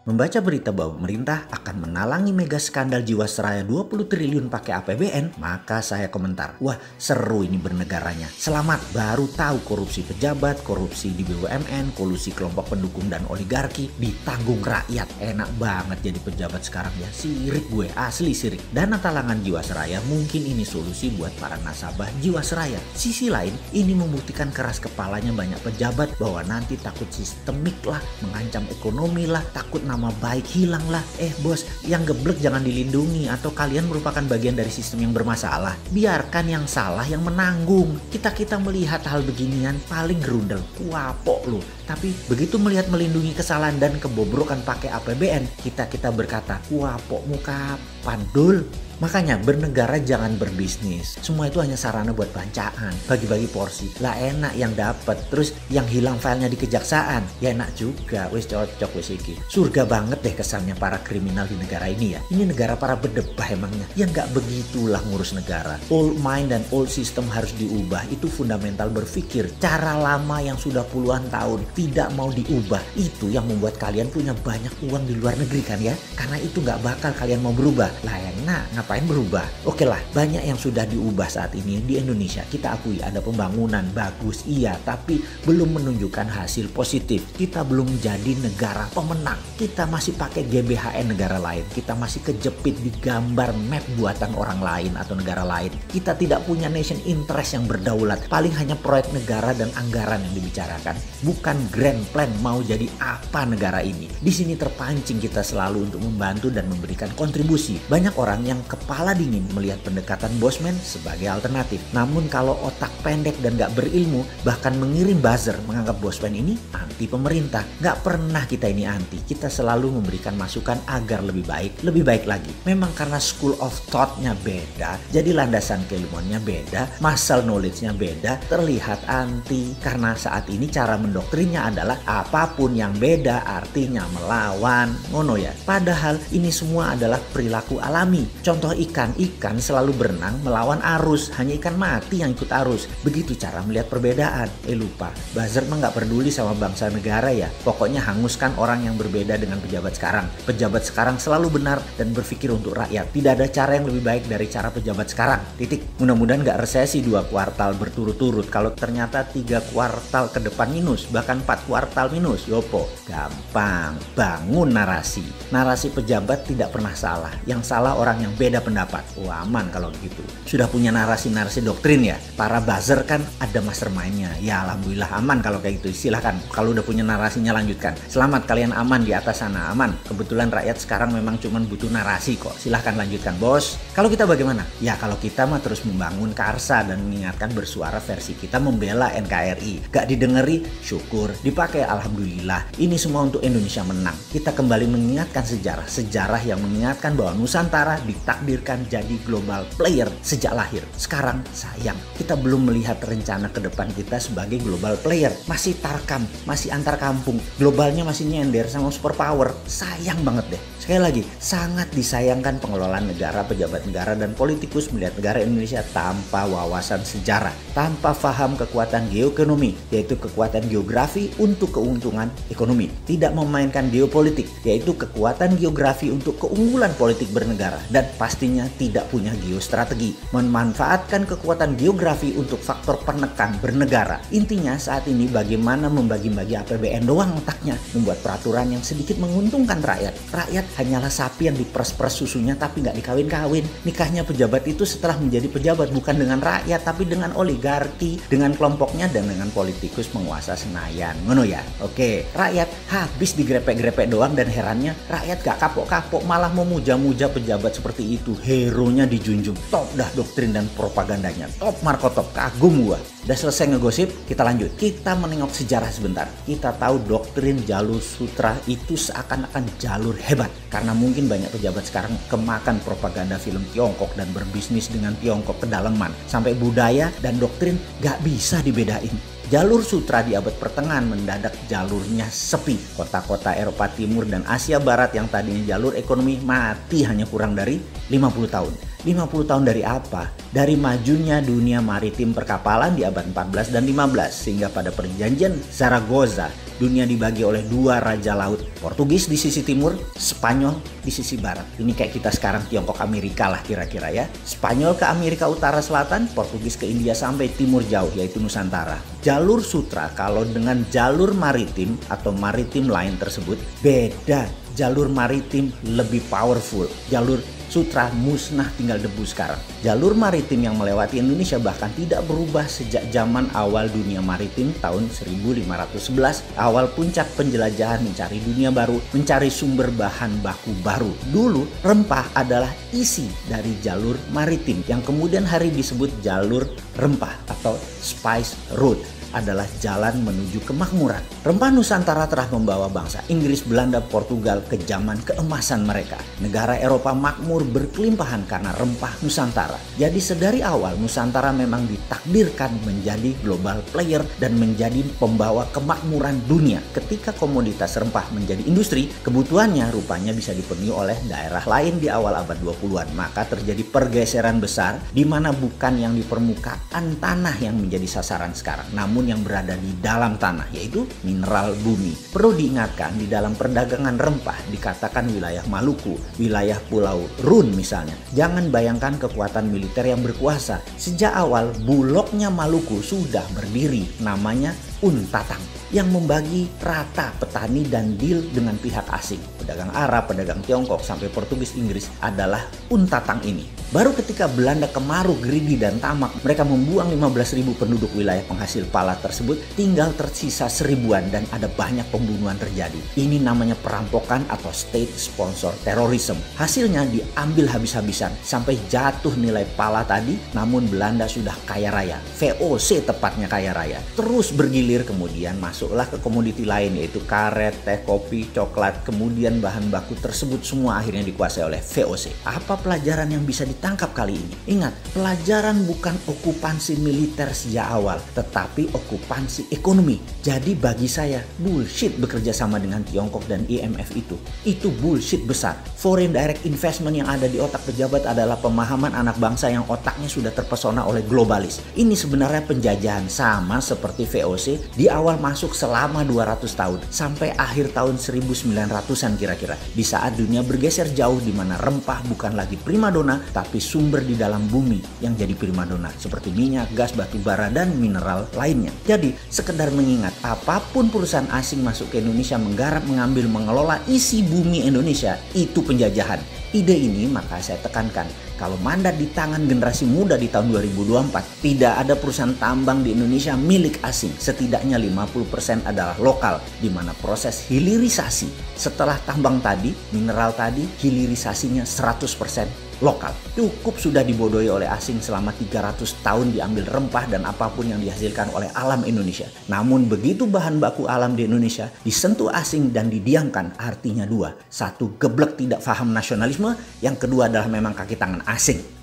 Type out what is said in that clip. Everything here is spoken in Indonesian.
Membaca berita bahwa pemerintah akan menalangi mega skandal Jiwasraya 20 triliun pakai APBN, maka saya komentar, wah seru ini bernegaranya. Selamat, baru tahu korupsi pejabat, korupsi di BUMN, kolusi kelompok pendukung dan oligarki ditanggung rakyat. Enak banget jadi pejabat sekarang ya, sirik gue, asli sirik. Dana talangan Jiwasraya mungkin ini solusi buat para nasabah Jiwasraya. Sisi lain, ini membuktikan keras kepalanya banyak pejabat bahwa nanti takut sistemik lah, mengancam ekonomi lah, takut nama baik hilang lah. Bos, yang geblek jangan dilindungi atau kalian merupakan bagian dari sistem yang bermasalah. Biarkan yang salah yang menanggung. Kita melihat hal beginian paling gerundel, kuapok lu. Tapi begitu melihat melindungi kesalahan dan kebobrokan pakai APBN, kita berkata, kuapok muka pandul. Makanya bernegara jangan berbisnis. Semua itu hanya sarana buat bancaan, bagi-bagi porsi. Lah enak yang dapat, terus yang hilang filenya di kejaksaan. Ya enak juga, wis cocok wis iki. Surga banget deh kesannya para kriminal di negara ini ya. Ini negara para berdebah emangnya. Ya nggak begitulah ngurus negara. Old mind dan old system harus diubah. Itu fundamental berpikir. Cara lama yang sudah puluhan tahun tidak mau diubah. Itu yang membuat kalian punya banyak uang di luar negeri kan ya. Karena itu nggak bakal kalian mau berubah. Lah enak, ngapain berubah? Oke lah, banyak yang sudah diubah saat ini di Indonesia. Kita akui ada pembangunan bagus, iya, tapi belum menunjukkan hasil positif. Kita belum jadi negara pemenang. Kita masih pakai GBHN negara lain. Kita masih kejepit di gambar map buatan orang lain atau negara lain. Kita tidak punya nation interest yang berdaulat. Paling hanya proyek negara dan anggaran yang dibicarakan. Bukan grand plan mau jadi apa negara ini. Di sini terpancing kita selalu untuk membantu dan memberikan kontribusi. Banyak orang yang kepala dingin melihat pendekatan bosman sebagai alternatif. Namun kalau otak pendek dan gak berilmu, bahkan mengirim buzzer menganggap bosman ini anti pemerintah. Gak pernah kita ini anti. Kita selalu memberikan masukan agar lebih baik lagi. Memang karena school of thought-nya beda, jadi landasan keilmuannya beda, muscle knowledge-nya beda, terlihat anti. Karena saat ini cara mendoktrinnya adalah apapun yang beda artinya melawan. Ngono ya. Padahal ini semua adalah perilaku alami. Contoh ikan selalu berenang melawan arus, hanya ikan mati yang ikut arus. Begitu cara melihat perbedaan. Lupa, buzzer mah gak peduli sama bangsa negara ya. Pokoknya hanguskan orang yang berbeda dengan pejabat sekarang. Pejabat sekarang selalu benar dan berpikir untuk rakyat. Tidak ada cara yang lebih baik dari cara pejabat sekarang. Titik. Mudah-mudahan gak resesi 2 kuartal berturut-turut. Kalau ternyata 3 kuartal ke depan minus, bahkan 4 kuartal minus, yopo. Gampang, bangun narasi. Narasi pejabat tidak pernah salah. Yang salah orang yang beda pendapat. Aman kalau begitu. Sudah punya narasi-narasi doktrin ya. Para buzzer kan ada mastermind-nya. Ya alhamdulillah aman kalau kayak gitu. Silahkan. Kalau udah punya narasinya lanjutkan. Selamat kalian aman di atas sana. Aman. Kebetulan rakyat sekarang memang cuma butuh narasi kok. Silahkan lanjutkan bos. Kalau kita bagaimana? Ya kalau kita mah terus membangun karsa dan mengingatkan bersuara versi kita membela NKRI. Gak didengeri, syukur. Dipakai alhamdulillah. Ini semua untuk Indonesia menang. Kita kembali mengingatkan sejarah. Sejarah yang mengingatkan bahwa Nusantara ditakdirkan jadi global player sejak lahir. Sekarang sayang, kita belum melihat rencana ke depan kita sebagai global player. Masih tarkam, masih antar kampung. Globalnya masih nyender sama superpower. Sayang banget deh. Sekali lagi, sangat disayangkan pengelolaan negara, pejabat negara, dan politikus melihat negara Indonesia tanpa wawasan sejarah. Tanpa paham kekuatan geoekonomi, yaitu kekuatan geografi untuk keuntungan ekonomi. Tidak memainkan geopolitik, yaitu kekuatan geografi untuk keunggulan politik bernegara. Dan pastinya tidak punya geostrategi. Memanfaatkan kekuatan geografi untuk faktor penekan bernegara. Intinya saat ini bagaimana membagi-bagi APBN doang otaknya. Membuat peraturan yang sedikit menguntungkan rakyat. Rakyat hanyalah sapi yang diperes-peres susunya tapi nggak dikawin-kawin. Nikahnya pejabat itu setelah menjadi pejabat bukan dengan rakyat tapi dengan oligarki, dengan kelompoknya dan dengan politikus penguasa Senayan. Ngono ya? Oke, rakyat habis digrepek-grepek doang dan herannya rakyat gak kapok-kapok malah memuja-muja pejabat seperti itu. Hero-nya dijunjung. Top dah doktrin dan propagandanya. Top Marco Top. Kagum gua. Udah selesai ngegosip, kita lanjut. Kita menengok sejarah sebentar. Kita tahu doktrin jalur sutra itu seakan-akan jalur hebat. Karena mungkin banyak pejabat sekarang kemakan propaganda film Tiongkok dan berbisnis dengan Tiongkok kedalaman. Sampai budaya dan doktrin gak bisa dibedain. Jalur sutra di abad pertengahan mendadak jalurnya sepi. Kota-kota Eropa Timur dan Asia Barat yang tadinya jalur ekonomi mati hanya kurang dari 50 tahun. 50 tahun dari apa? Dari majunya dunia maritim perkapalan di abad 14 dan 15 sehingga pada perjanjian Zaragoza dunia dibagi oleh dua raja laut, Portugis di sisi timur, Spanyol di sisi barat. Ini kayak kita sekarang Tiongkok Amerika lah kira-kira ya. Spanyol ke Amerika Utara Selatan, Portugis ke India sampai timur jauh yaitu Nusantara. Jalur sutra kalau dengan jalur maritim atau maritim line tersebut beda. Jalur maritim lebih powerful. Jalur sutra musnah tinggal debu sekarang. Jalur maritim yang melewati Indonesia bahkan tidak berubah sejak zaman awal dunia maritim tahun 1511. Awal puncak penjelajahan mencari dunia baru, mencari sumber bahan baku baru. Dulu rempah adalah isi dari jalur maritim yang kemudian hari disebut jalur rempah atau spice route. Adalah jalan menuju kemakmuran. Rempah Nusantara telah membawa bangsa Inggris, Belanda, Portugal ke zaman keemasan mereka. Negara Eropa makmur berkelimpahan karena rempah Nusantara. Jadi sedari awal Nusantara memang ditakdirkan menjadi global player dan menjadi pembawa kemakmuran dunia. Ketika komoditas rempah menjadi industri, kebutuhannya rupanya bisa dipenuhi oleh daerah lain di awal abad 20-an. Maka terjadi pergeseran besar di mana bukan yang di permukaan tanah yang menjadi sasaran sekarang, namun yang berada di dalam tanah, yaitu mineral bumi. Perlu diingatkan, di dalam perdagangan rempah dikatakan wilayah Maluku, wilayah Pulau Run misalnya. Jangan bayangkan kekuatan militer yang berkuasa. Sejak awal bulognya Maluku sudah berdiri, namanya Untatang, yang membagi rata petani dan deal dengan pihak asing. Pedagang Arab, pedagang Tiongkok, sampai Portugis, Inggris adalah Untatang ini. Baru ketika Belanda kemaru, greedy dan tamak, mereka membuang 15.000 penduduk wilayah penghasil pala tersebut, tinggal tersisa 1000-an dan ada banyak pembunuhan terjadi. Ini namanya perampokan atau state sponsor terrorism. Hasilnya diambil habis-habisan sampai jatuh nilai pala tadi, namun Belanda sudah kaya raya. VOC tepatnya kaya raya. Terus bergilir, kemudian masuklah ke komoditi lain yaitu karet, teh, kopi, coklat, kemudian bahan baku tersebut semua akhirnya dikuasai oleh VOC. Apa pelajaran yang bisa ditangkap kali ini? Ingat, pelajaran bukan okupansi militer sejak awal, tetapi okupansi ekonomi. Jadi bagi saya, bullshit bekerja sama dengan Tiongkok dan IMF itu. Itu bullshit besar. Foreign direct investment yang ada di otak pejabat adalah pemahaman anak bangsa yang otaknya sudah terpesona oleh globalis. Ini sebenarnya penjajahan sama seperti VOC di awal masuk selama 200 tahun sampai akhir tahun 1900-an kira-kira. Di saat dunia bergeser jauh di mana rempah bukan lagi primadona tapi sumber di dalam bumi yang jadi primadona seperti minyak, gas, batu bara dan mineral lainnya. Jadi sekedar mengingat, apapun perusahaan asing masuk ke Indonesia menggarap, mengambil, mengelola isi bumi Indonesia, itu penjajahan. Ide ini maka saya tekankan, kalau mandat di tangan generasi muda di tahun 2024, tidak ada perusahaan tambang di Indonesia milik asing. Setidaknya 50% adalah lokal, di mana proses hilirisasi setelah tambang tadi, mineral tadi, hilirisasinya 100% lokal. Cukup sudah dibodohi oleh asing selama 300 tahun diambil rempah dan apapun yang dihasilkan oleh alam Indonesia. Namun begitu bahan baku alam di Indonesia disentuh asing dan didiamkan, artinya dua. Satu, geblek tidak paham nasionalisme. Yang kedua adalah memang kaki tangan asing.